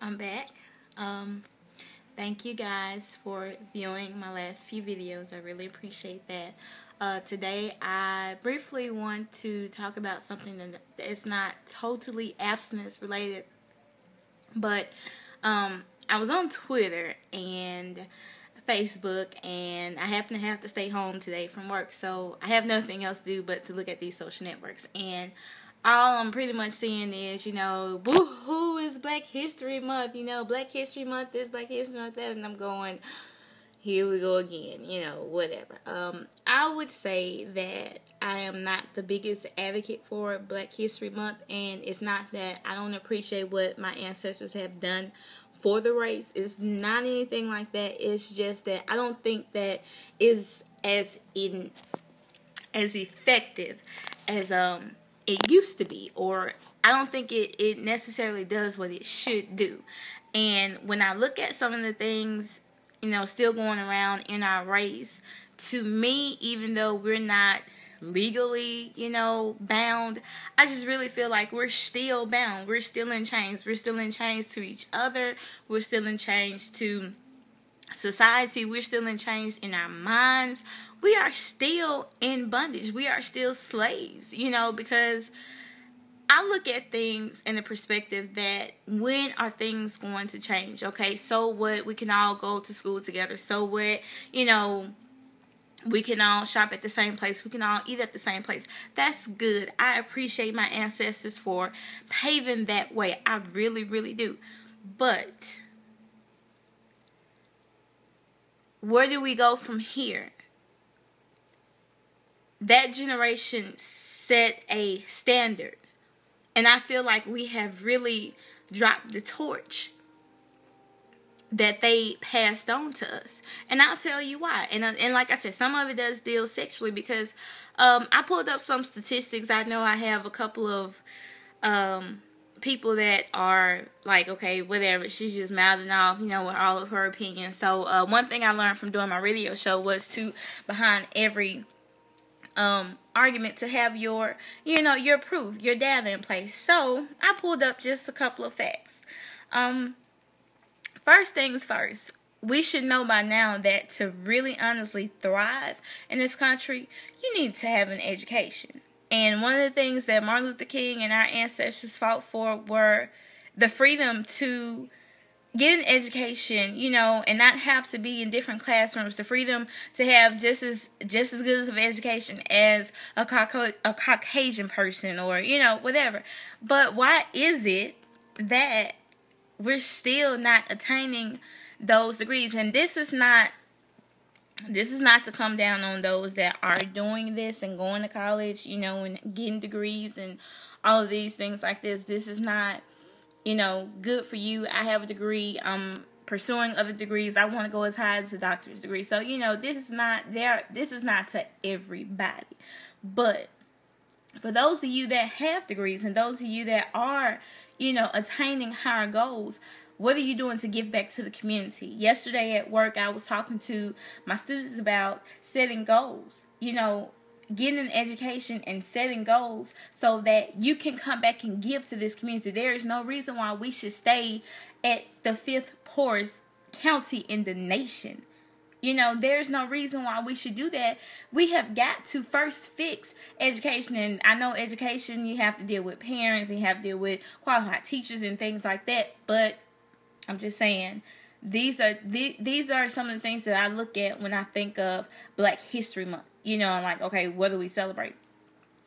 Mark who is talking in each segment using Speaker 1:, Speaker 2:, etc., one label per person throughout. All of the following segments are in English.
Speaker 1: I'm back. Thank you guys for viewing my last few videos. I really appreciate that. Today, I briefly want to talk about something that is not totally abstinence related, but I was on Twitter and Facebook, and I happen to have to stay home today from work, so I have nothing else to do but to look at these social networks. And all I'm pretty much seeing is, boo-hoo, it's Black History Month, Black History Month this, Black History Month that, and I'm going, here we go again, whatever. I would say that I am not the biggest advocate for Black History Month, and it's not that I don't appreciate what my ancestors have done for the race. It's not anything like that. It's just that I don't think that is as effective as it used to be, or I don't think it necessarily does what it should do. And when I look at some of the things, still going around in our race, to me, even though we're not legally, bound, I just really feel like we're still bound. We're still in chains. We're still in chains to each other. We're still in chains to society. We're still in chains in our minds. We are still in bondage. We are still slaves, because I look at things in the perspective that when are things going to change? Okay, so what? We can all go to school together. So what? We can all shop at the same place. We can all eat at the same place. That's good. I appreciate my ancestors for paving that way. I really, really do. But where do we go from here? That generation set a standard, and I feel like we have really dropped the torch that they passed on to us. And I'll tell you why. And like I said, some of it does deal sexually, because I pulled up some statistics. I know I have a couple of people that are like, okay, whatever, she's just mouthing off, with all of her opinions. So one thing I learned from doing my radio show was to, behind every argument, to have your proof, your data in place. So I pulled up just a couple of facts. First things first, we should know by now that to really honestly thrive in this country, you need to have an education. And one of the things that Martin Luther King and our ancestors fought for were the freedom to get an education, and not have to be in different classrooms. The freedom to have just as good of an education as a Caucasian person, or whatever. But why is it that we're still not attaining those degrees? And this is not to come down on those that are doing this and going to college, and getting degrees and all of these things like this. This is not good for you. I have a degree. I'm pursuing other degrees. I want to go as high as a doctor's degree. So, this is not to everybody. But for those of you that have degrees, and those of you that are, attaining higher goals, what are you doing to give back to the community? Yesterday at work, I was talking to my students about setting goals. Getting an education and setting goals so that you can come back and give to this community. There is no reason why we should stay at the 5th poorest county in the nation. There's no reason why we should do that. We have got to first fix education. And I know education, you have to deal with parents, and you have to deal with qualified teachers and things like that. But I'm just saying, these are some of the things that I look at when I think of Black History Month. I'm like, okay, what do we celebrate?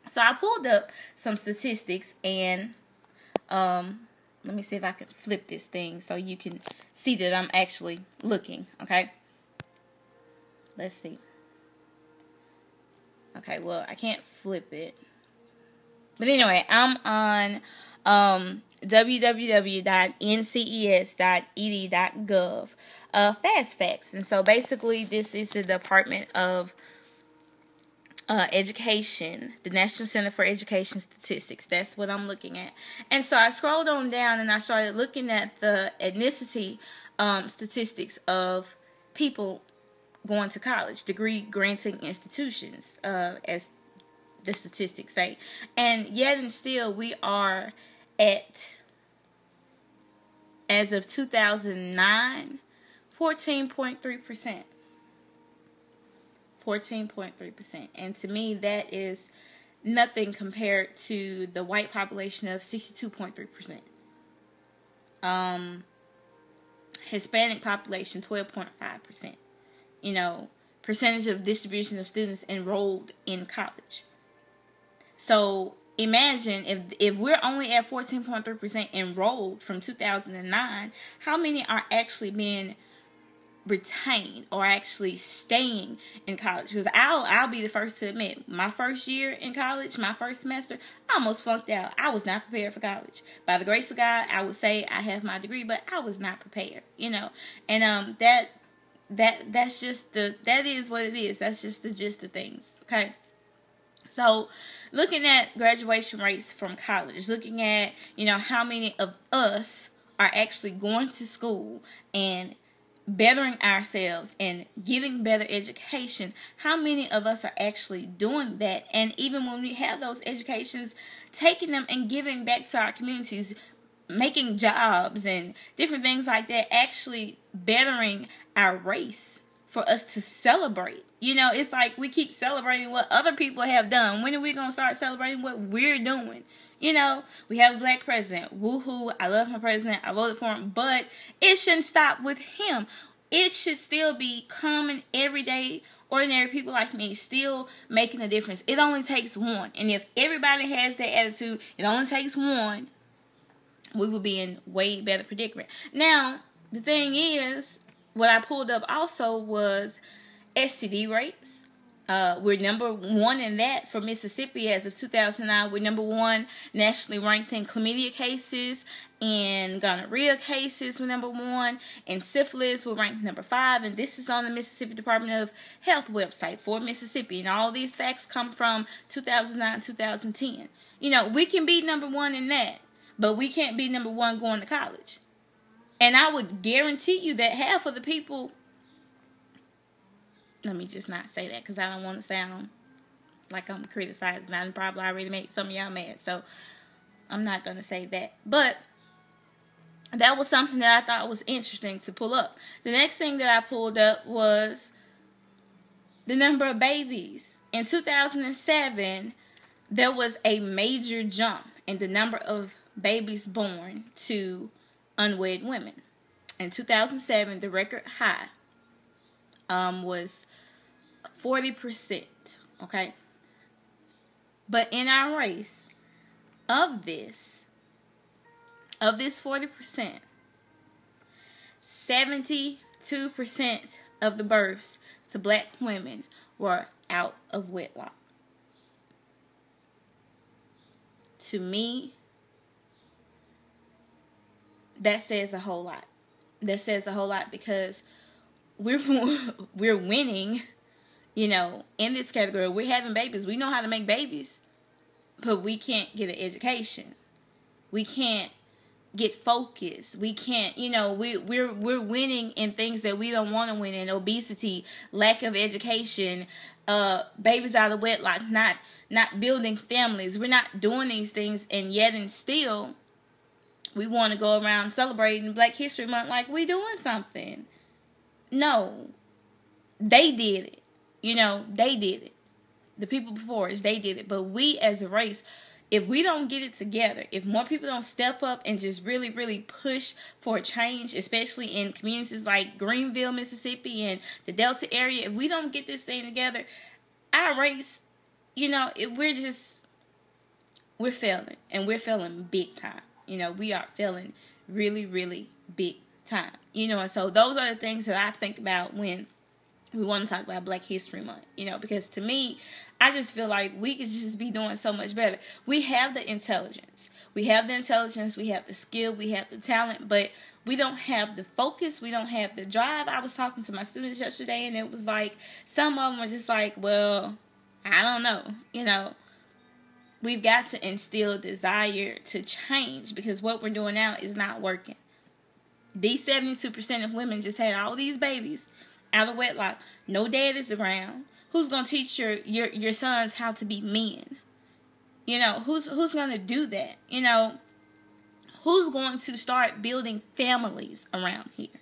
Speaker 1: So I pulled up some statistics, and let me see if I can flip this thing so you can see that I'm actually looking, okay? Let's see. Okay, well, I can't flip it. But anyway, I'm on www.nces.ed.gov, Fast Facts. And so basically this is the Department of Education, the National Center for Education Statistics. That's what I'm looking at. And so I scrolled on down and I started looking at the ethnicity statistics of people going to college, degree granting institutions, as the statistics say. And yet and still we are at as of 2009, 14.3%. 14.3%. And to me, that is nothing compared to the white population of 62.3%. Hispanic population, 12.5%. You know, percentage of distribution of students enrolled in college. So imagine if we're only at 14.3% enrolled from 2009, how many are actually being retained or actually staying in college? Because I'll be the first to admit, my first year in college, my first semester, I almost flunked out. I was not prepared for college. By the grace of God, I would say I have my degree, but I was not prepared, you know. And that's just that is what it is. That's just the gist of things. Okay. So looking at graduation rates from college, looking at, you know, how many of us are actually going to school and bettering ourselves and getting better education, how many of us are actually doing that? And even when we have those educations, taking them and giving back to our communities, making jobs and different things like that, actually bettering our race for us to celebrate. You know, it's like we keep celebrating what other people have done. When are we going to start celebrating what we're doing? You know, we have a black president. Woohoo, I love my president. I voted for him. But it shouldn't stop with him. It should still be common, everyday, ordinary people like me still making a difference. It only takes one. And if everybody has that attitude, it only takes one, we will be in way better predicament. Now, the thing is, what I pulled up also was STD rates. We're number one in that for Mississippi as of 2009. We're number one nationally ranked in chlamydia cases, and gonorrhea cases. We're number one, and syphilis we're ranked number 5. And this is on the Mississippi Department of Health website for Mississippi. And all these facts come from 2009, 2010. You know, we can be number one in that, but we can't be number one going to college. And I would guarantee you that half of the people, let me just not say that because I don't want to sound like I'm criticizing. I probably already made some of y'all mad, so I'm not going to say that. But that was something that I thought was interesting to pull up. The next thing that I pulled up was the number of babies. In 2007, there was a major jump in the number of babies born to unwed women. In 2007, the record high was 40%. Okay? But in our race, of this 40%, 72% of the births to black women were out of wedlock. To me, that says a whole lot. That says a whole lot because we're winning, you know, in this category. We're having babies. We know how to make babies, but we can't get an education. We can't get focused. We can't, you know, we're winning in things that we don't want to win in. Obesity, lack of education, babies out of wedlock, not building families. We're not doing these things, and yet and still we want to go around celebrating Black History Month like we doing something. No. They did it. You know, they did it. The people before us, they did it. But we as a race, if we don't get it together, if more people don't step up and just really, really push for a change, especially in communities like Greenville, Mississippi, and the Delta area, if we don't get this thing together, our race, you know, we're failing. And we're failing big time. You know, we are failing really, really big time. You know, and so those are the things that I think about when we want to talk about Black History Month. You know, because to me, I just feel like we could just be doing so much better. We have the intelligence. We have the skill, we have the talent, but we don't have the focus. We don't have the drive. I was talking to my students yesterday, and it was like, some of them were just like, well, I don't know. You know, we've got to instill desire to change because what we're doing now is not working. These 72% of women just had all these babies out of wedlock. No daddies around. Who's going to teach your sons how to be men? You know, who's going to do that? You know, Who's going to start building families around here?